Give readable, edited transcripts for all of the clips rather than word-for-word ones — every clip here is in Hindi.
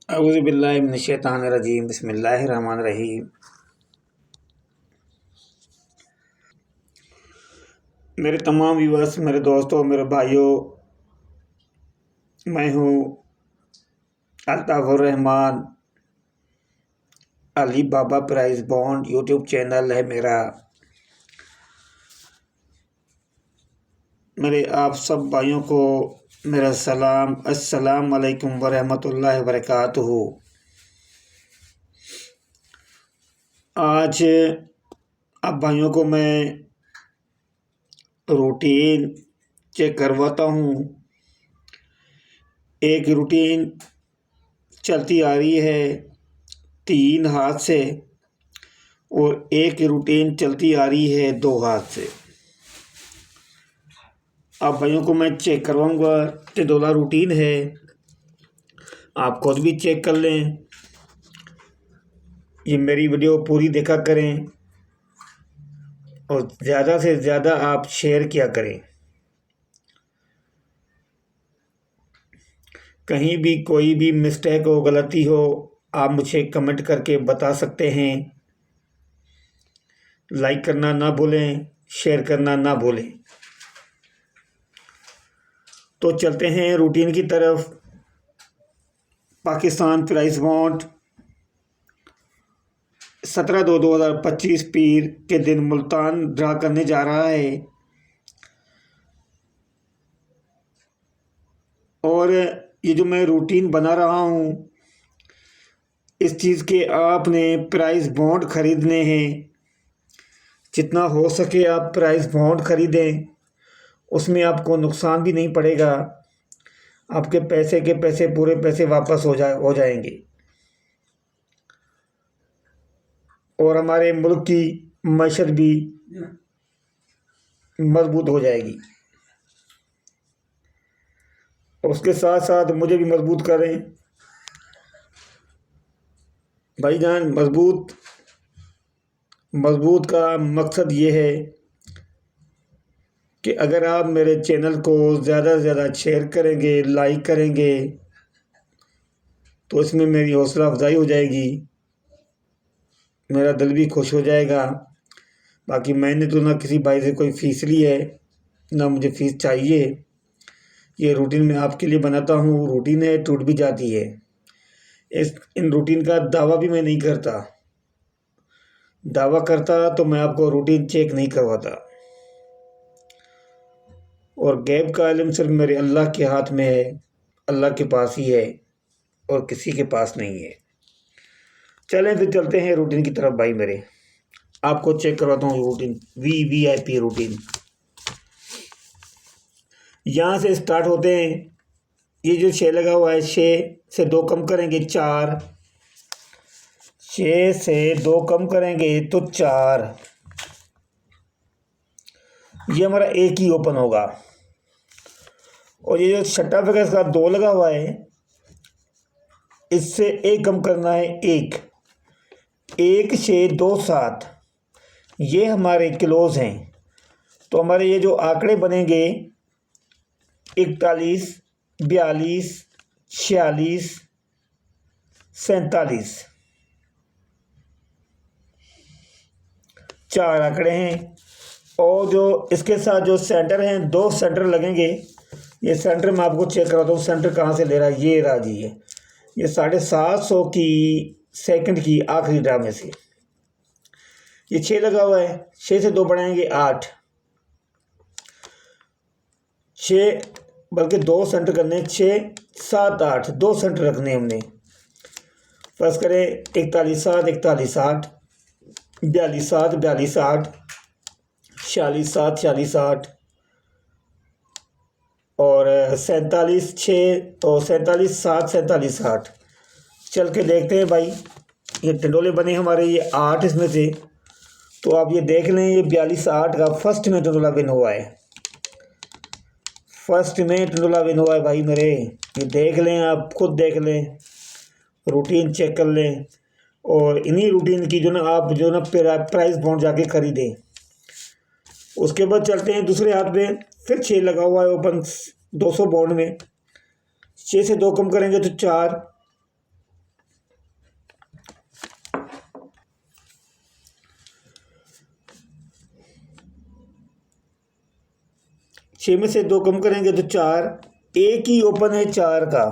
अऊज़ुबिल्लाहिमिनश्शैतानिर्रजीम बिस्मिल्लाहिर्रहमानिर्रहीम। मेरे तमाम व्यूअर्स, मेरे दोस्तों, मेरे भाइयों, मैं हूँ अल्ताफ़ुर रहमान। अली बाबा प्राइज़ बॉन्ड यूट्यूब चैनल है मेरा। मेरे आप सब भाइयों को मेरा सलाम, अस्सलाम वालेकुम व रहमतुल्लाहि व बरकातुहू। आज आप भाइयों को मैं रूटीन चेक करवाता हूँ। एक रूटीन चलती आ रही है 3 हाथ से और एक रूटीन चलती आ रही है 2 हाथ से। आप भाइयों को मैं चेक करवाऊंगा। टिंडोला रूटीन है, आप खुद भी चेक कर लें। ये मेरी वीडियो पूरी देखा करें और ज़्यादा से ज़्यादा आप शेयर किया करें। कहीं भी कोई भी मिस्टेक हो, गलती हो, आप मुझे कमेंट करके बता सकते हैं। लाइक करना ना भूलें, शेयर करना ना भूलें। तो चलते हैं रूटीन की तरफ। पाकिस्तान प्राइस बॉन्ड 17/2/2025 पीर के दिन मुल्तान ड्रा करने जा रहा है और ये जो मैं रूटीन बना रहा हूँ, इस चीज़ के आपने प्राइस बॉन्ड ख़रीदने हैं। जितना हो सके आप प्राइस बॉन्ड ख़रीदें, उसमें आपको नुकसान भी नहीं पड़ेगा। आपके पैसे के पैसे पूरे पैसे वापस हो जाएंगे और हमारे मुल्क की मईशत भी मजबूत हो जाएगी। उसके साथ साथ मुझे भी मजबूत करें भाईजान। मजबूत का मकसद ये है कि अगर आप मेरे चैनल को ज़्यादा से ज़्यादा शेयर करेंगे, लाइक करेंगे, तो इसमें मेरी हौसला अफजाई हो जाएगी, मेरा दिल भी खुश हो जाएगा। बाकी मैंने तो ना किसी भाई से कोई फ़ीस ली है, ना मुझे फ़ीस चाहिए। ये रूटीन मैं आपके लिए बनाता हूँ। रूटीन है, टूट भी जाती है। इन रूटीन का दावा भी मैं नहीं करता। दावा करता तो मैं आपको रूटीन चेक नहीं करवाता। और गैब का इल्म सिर्फ मेरे अल्लाह के हाथ में है, अल्लाह के पास ही है और किसी के पास नहीं है। चलें फिर चलते हैं रूटीन की तरफ भाई मेरे। आपको चेक करवाता हूँ रूटीन, VIP रूटीन। यहाँ से स्टार्ट होते हैं। ये जो 6 लगा हुआ है, 6 से 2 कम करेंगे 4, 6 से 2 कम करेंगे तो 4। ये हमारा एक ही ओपन होगा। और ये जो छठा फिगर इसका 2 लगा हुआ है, इससे 1 कम करना है 1, 1 6 2 7। ये हमारे क्लोज हैं। तो हमारे ये जो आंकड़े बनेंगे 41, 42, 46, 47, 4 आंकड़े हैं। और जो इसके साथ जो सेंटर हैं, 2 सेंटर लगेंगे। ये सेंटर मैं आपको चेक कराता हूँ सेंटर कहाँ से ले रहा है। ये रहा जी, ये 750 की सेकंड की आखिरी ड्रा में से ये 6 लगा हुआ है। 6 से 2 बढ़ाएंगे 8, 6 बल्कि 2 सेंटर करने, 6 7 8, 2 सेंटर रखने हमने। फर्ज करें 41 7 41 8, 42 7 42 8, 46 7 46 8 और 47 6 तो 47 7 47 8। चल के देखते हैं भाई। ये टिंडोले बने हमारे, ये 8 इसमें से। तो आप ये देख लें, ये 42 8 का फर्स्ट में टिंडोला विन हुआ है। फर्स्ट में टिंडोला विन हुआ है भाई मेरे। ये देख लें, आप खुद देख लें, रूटीन चेक कर लें। और इन्हीं रूटीन की जो ना आप जो ना प्राइस बॉन्ड जाके खरीदें। उसके बाद चलते हैं दूसरे हाथ पे। फिर 6 लगा हुआ है ओपन 200 बॉन्ड में। 6 से 2 कम करेंगे तो 4, 6 में से 2 कम करेंगे तो 4, एक ही ओपन है 4 का।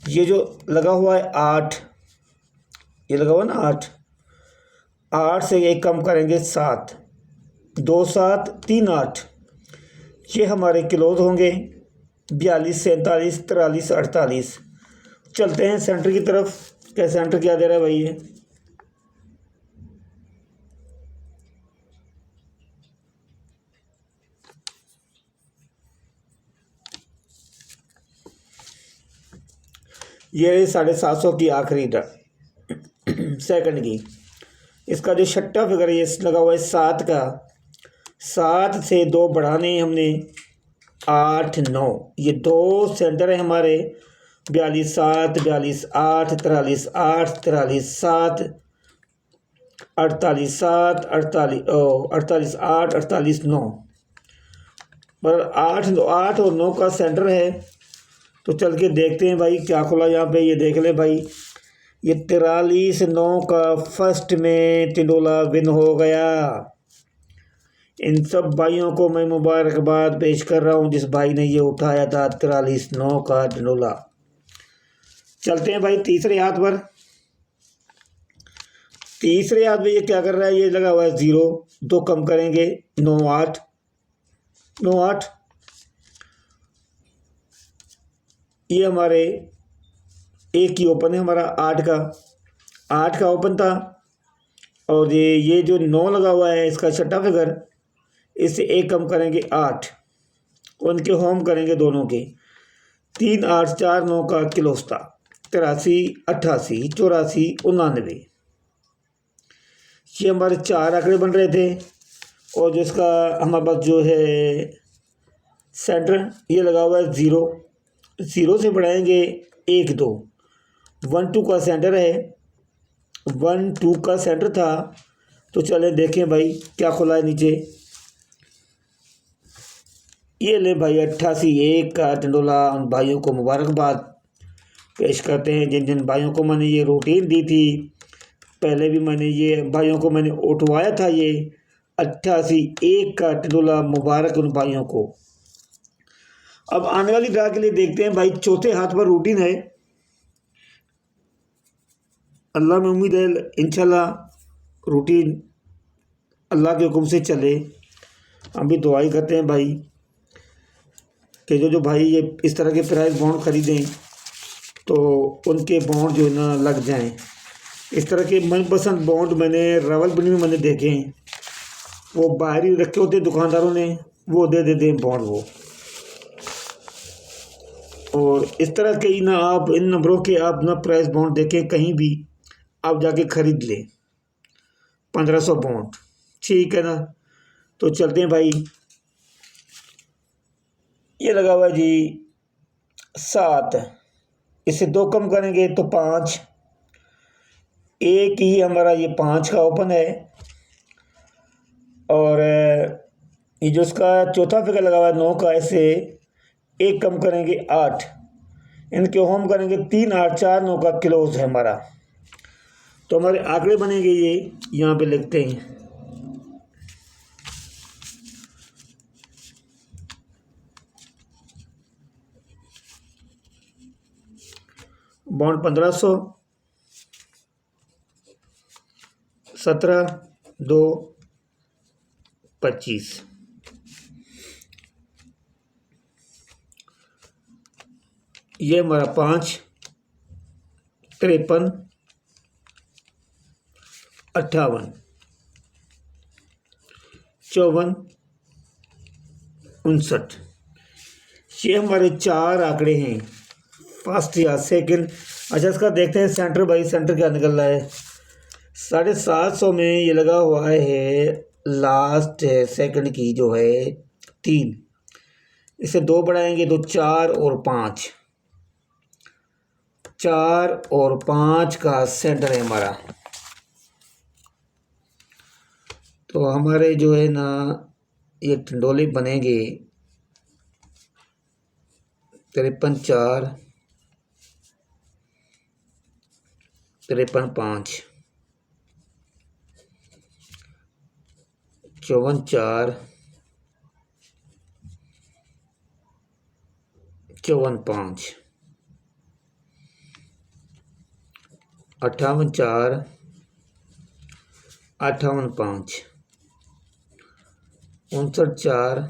ये जो लगा हुआ है 8, ये लगा हुआ ना 8, 8 से 1 कम करेंगे 7, 2 7 3 8, ये हमारे क्लोज होंगे 42 47 43 48। चलते हैं सेंटर की तरफ। क्या सेंटर क्या दे रहा है भाई? ये 750 की आखिरी सेकंड की। इसका जो छठा फिगर ये लगा हुआ है 7 का, 7 से 2 बढ़ाने हमने 8 9, ये 2 सेंटर है हमारे। 42 7 42 8 43 8 43 7 48 7 48 48 8 48 9, पर 8 और 9 का सेंटर है। तो चल के देखते हैं भाई क्या खुला यहाँ पे। ये देख ले भाई, ये 43 9 का फर्स्ट में टिंडोला विन हो गया। इन सब भाइयों को मैं मुबारकबाद पेश कर रहा हूँ जिस भाई ने ये उठाया था 43 9 का टिंडोला। चलते हैं भाई तीसरे हाथ पर। तीसरे हाथ में ये क्या कर रहा है? ये लगा हुआ है 0, 2 कम करेंगे 9 8, 9 8। ये हमारे एक ही ओपन है हमारा 8 का ओपन था। और ये जो 9 लगा हुआ है इसका छठा फिगर, इससे 1 कम करेंगे 8, उनके होम करेंगे दोनों के। 3 8 4 9 का क्लोज था। 83 88 84 99, ये हमारे 4 आंकड़े बन रहे थे। और जो इसका हमारे पास जो है सेंटर ये लगा हुआ है 0, 0 से बढ़ाएंगे 1 2, 1 2 का सेंटर है, 1 2 का सेंटर था। तो चले देखें भाई क्या खुला है नीचे। ये ले भाई 88 1 का टिंडोला। उन भाइयों को मुबारकबाद पेश करते हैं जिन जिन भाइयों को मैंने ये रूटीन दी थी। पहले भी मैंने ये भाइयों को मैंने उठवाया था ये 88 1 का टिंडोला। मुबारक उन भाइयों को। अब आने वाली ड्रा के लिए देखते हैं भाई। चौथे हाथ पर रूटीन है। अल्लाह में उम्मीद है इंशाल्लाह रूटीन अल्लाह के हुक्म से चले। हम भी दुआई करते हैं भाई कि जो भाई ये इस तरह के प्राइस बॉन्ड खरीदें तो उनके बॉन्ड जो है ना लग जाएं। इस तरह के मनपसंद बॉन्ड मैंने रावलपिंडी में मैंने देखे हैं, वो बाहर ही रखे होते दुकानदारों ने, वो दे देते हैं बॉन्ड वो। और इस तरह के ही ना आप इन नंबरों के आप ना प्राइस बॉन्ड देखें कहीं भी, आप जाके ख़रीद लें 1500 बॉन्ड। ठीक है ना? तो चलते हैं भाई। ये लगा हुआ है जी 7, इससे 2 कम करेंगे तो 5, एक ही हमारा ये 5 का ओपन है। और ये जो इसका चौथा फिगर लगा हुआ है 9 का, इससे 1 कम करेंगे 8, इनके होम करेंगे 3 8 4 9 का क्लोज है हमारा। तो हमारे आंकड़े बनेंगे ये यहाँ पे लिखते हैं। बॉन्ड 1500, 17 2 25, ये हमारा 5 53 58 54 59, ये हमारे 4 आंकड़े हैं फर्स्ट या सेकंड। अच्छा इसका देखते हैं सेंटर भाई, सेंटर क्या निकल रहा है। 750 में ये लगा हुआ है लास्ट सेकंड की जो है 3, इसे 2 बढ़ाएंगे तो 4 और 5, 4 और 5 का सेंटर है हमारा। तो हमारे जो है ना ये टिंडोले बनेंगे 53 4 53 5 54 4 54 58 4 58 5 59 4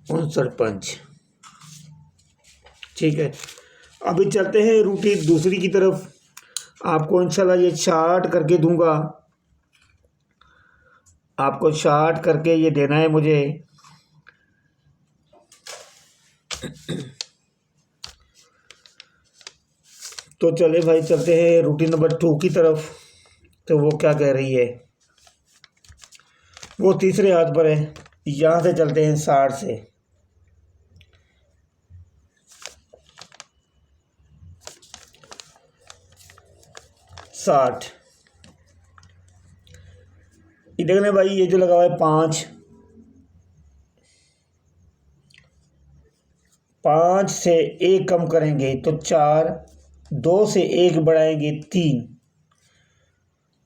59 5। ठीक है, अभी चलते हैं रूटीन दूसरी की तरफ। आपको इंशाल्लाह ये चार्ट करके दूंगा, आपको चार्ट करके ये देना है मुझे। तो चले भाई, चलते हैं रूटीन नंबर 2 की तरफ। तो वो क्या कह रही है, वो तीसरे हाथ पर है। यहाँ से चलते हैं 60 से। 60 इधर में भाई ये जो लगा हुआ है 5, 5 से 1 कम करेंगे तो 4, 2 से 1 बढ़ाएंगे 3।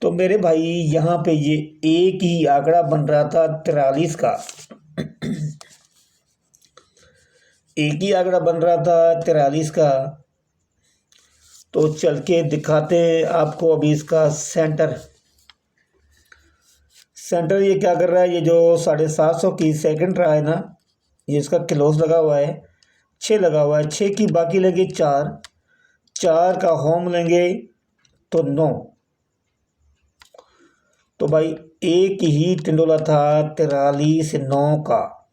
तो मेरे भाई यहाँ पे ये एक ही आंकड़ा बन रहा था 43 का, एक ही आंकड़ा बन रहा था 43 का। तो चल के दिखाते हैं आपको अभी इसका सेंटर। सेंटर ये क्या कर रहा है, ये जो 750 की सेकंड रहा है ना, ये इसका क्लोज लगा हुआ है, 6 लगा हुआ है। 6 की बाकी लेंगे 4, 4 का होम लेंगे तो 9। तो भाई एक ही टिंडोला था 43 9 का,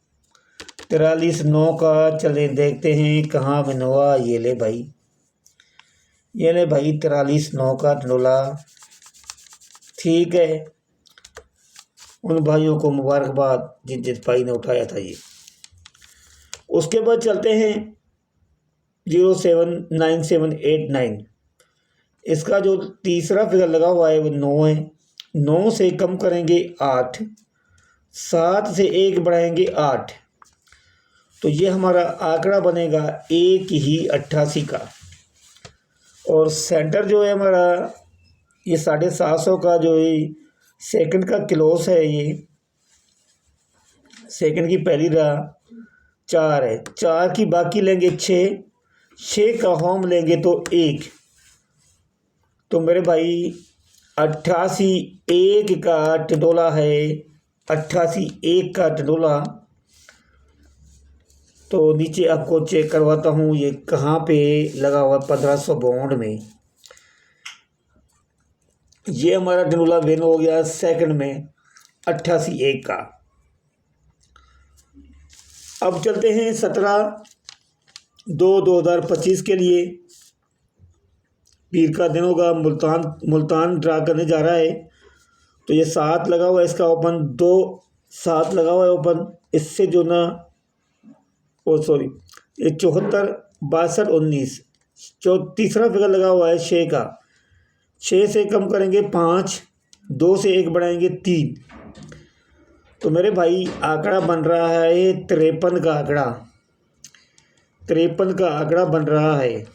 43 9 का। चले देखते हैं कहाँ बना हुआ। ये ले भाई, ये ले भाई 43 9 का टिंडोला। ठीक है, उन भाइयों को मुबारकबाद जिन जिस भाई ने उठाया था ये। उसके बाद चलते हैं 079789। इसका जो तीसरा फिगर लगा हुआ है वो 9 है। 9 से कम करेंगे 8, 7 से 1 बढ़ाएंगे 8। तो ये हमारा आंकड़ा बनेगा एक ही 88 का। और सेंटर जो है हमारा ये 750 का जो है सेकंड का क्लोज है, ये सेकंड की पहली राह 4 है। 4 की बाकी लेंगे 6, 6 का होम लेंगे तो 1। तो मेरे भाई 88 1 का टिंडोला है, 88 1 का टिंडोला। तो नीचे आपको चेक करवाता हूँ ये कहाँ पे लगा हुआ है। 1500 बॉन्ड में ये हमारा टिंडोला विन हो गया सेकंड में 88 1 का। अब चलते हैं 17/2/2025 के लिए। पीर का दिन होगा, मुल्तान ड्रा करने जा रहा है। तो ये 7 लगा हुआ है इसका ओपन, 2 7 लगा हुआ है ओपन। इससे जो ना सॉरी ये 74 62 19 जो तीसरा फिगर लगा हुआ है 6 का। 6 से कम करेंगे 5, 2 से 1 बढ़ाएंगे 3। तो मेरे भाई आंकड़ा बन रहा है 53 का आंकड़ा, 53 का आंकड़ा बन रहा है।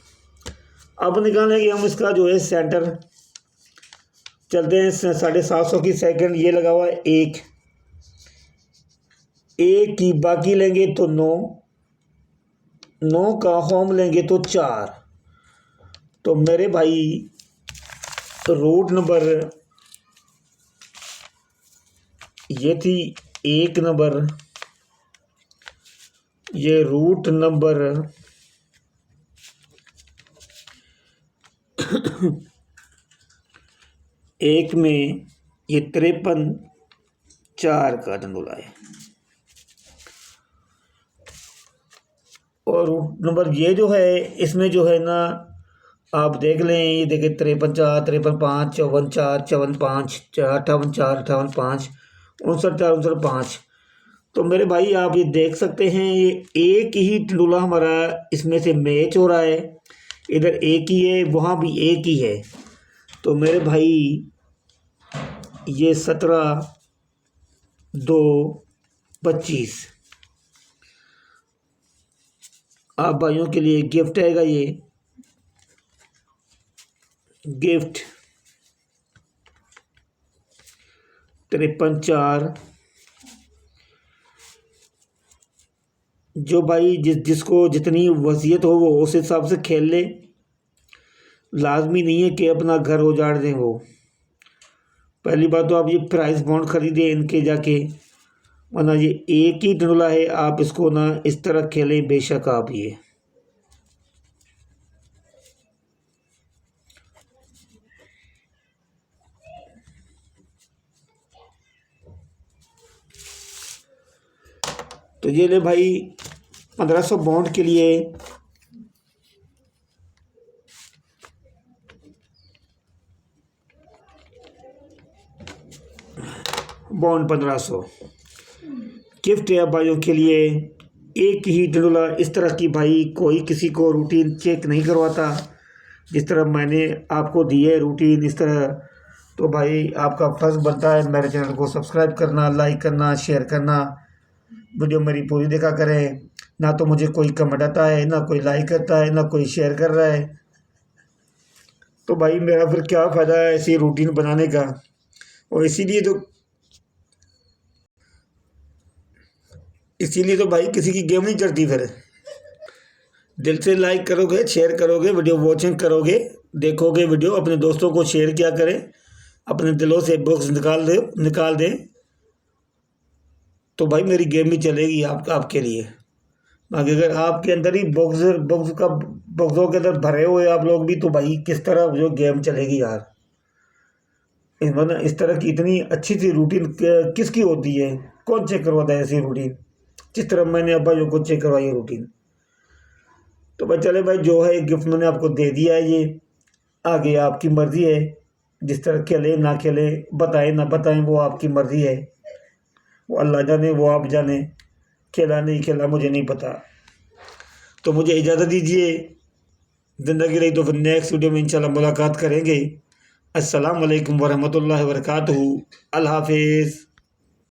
अब निकालेंगे हम इसका जो है सेंटर। चलते हैं 750 की सेकंड, ये लगा हुआ है 1, 1 की बाकी लेंगे तो 9, 9 का होम लेंगे तो 4। तो मेरे भाई रूट नंबर ये थी 1 नंबर, ये रूट नंबर 1 में ये 53 4 का टिंडोला है। और रूट नंबर ये जो है इसमें जो है ना आप देख लें, ये देखें 53 4 53 5 54 4 54 5 58 4 58 5 59 4 59 5। तो मेरे भाई आप ये देख सकते हैं ये एक ही टिंडोला हमारा इसमें से मैच हो रहा है। इधर एक ही है, वहाँ भी एक ही है। तो मेरे भाई ये 17/2/25 आप भाइयों के लिए गिफ्ट आएगा। ये गिफ्ट 53 4 जो भाई जिसको जितनी वसीयत हो वो उस हिसाब से खेल ले। लाजमी नहीं है कि अपना घर उजाड़ दें वो। पहली बात तो आप ये प्राइस बॉन्ड खरीदें इनके जाके, वरना ये एक ही डंडोला है, आप इसको ना इस तरह खेलें बेशक आप ये। तो ये ले भाई 1500 बॉन्ड के लिए बॉन्ड 1500 गिफ्ट है भाइयों के लिए। एक ही डंडोला इस तरह की भाई कोई किसी को रूटीन चेक नहीं करवाता जिस तरह मैंने आपको दी है रूटीन इस तरह। तो भाई आपका फ़र्ज़ बनता है मेरे चैनल को सब्सक्राइब करना, लाइक करना, शेयर करना, वीडियो मेरी पूरी देखा करें। ना तो मुझे कोई कमेंट आता है, ना कोई लाइक करता है, ना कोई शेयर कर रहा है। तो भाई मेरा फिर क्या फ़ायदा है ऐसी रूटीन बनाने का। और इसीलिए तो भाई किसी की गेम नहीं चढ़ती फिर। दिल से लाइक करोगे, शेयर करोगे, वीडियो वॉचिंग करोगे, देखोगे वीडियो, अपने दोस्तों को शेयर किया करें, अपने दिलों से बॉक्स निकाल दें तो भाई मेरी गेम भी चलेगी आपके लिए। बाकी अगर आपके अंदर ही बॉक्सों के अंदर भरे हुए आप लोग भी, तो भाई किस तरह जो गेम चलेगी यार। इस तरह की इतनी अच्छी सी रूटीन किसकी होती है, कौन चेक करवाता है ऐसी रूटीन जिस तरह मैंने अब भाइयों को चेक करवाई है रूटीन। तो भाई चले भाई, जो है गिफ्ट मैंने आपको दे दिया है, ये आगे आपकी मर्ज़ी है, जिस तरह खेले ना खेले, बताएं ना बताएं वो आपकी मर्ज़ी है, वो अल्लाह जाने, वो आप जाने। खेला नहीं खेला मुझे नहीं पता। तो मुझे इजाज़त दीजिए, ज़िंदगी रही तो फिर नेक्स्ट वीडियो में इंशाल्लाह मुलाकात करेंगे। अस्सलाम वालेकुम वरहमतुल्लाहि वबरकातुहू। अल्लाह हाफिज़।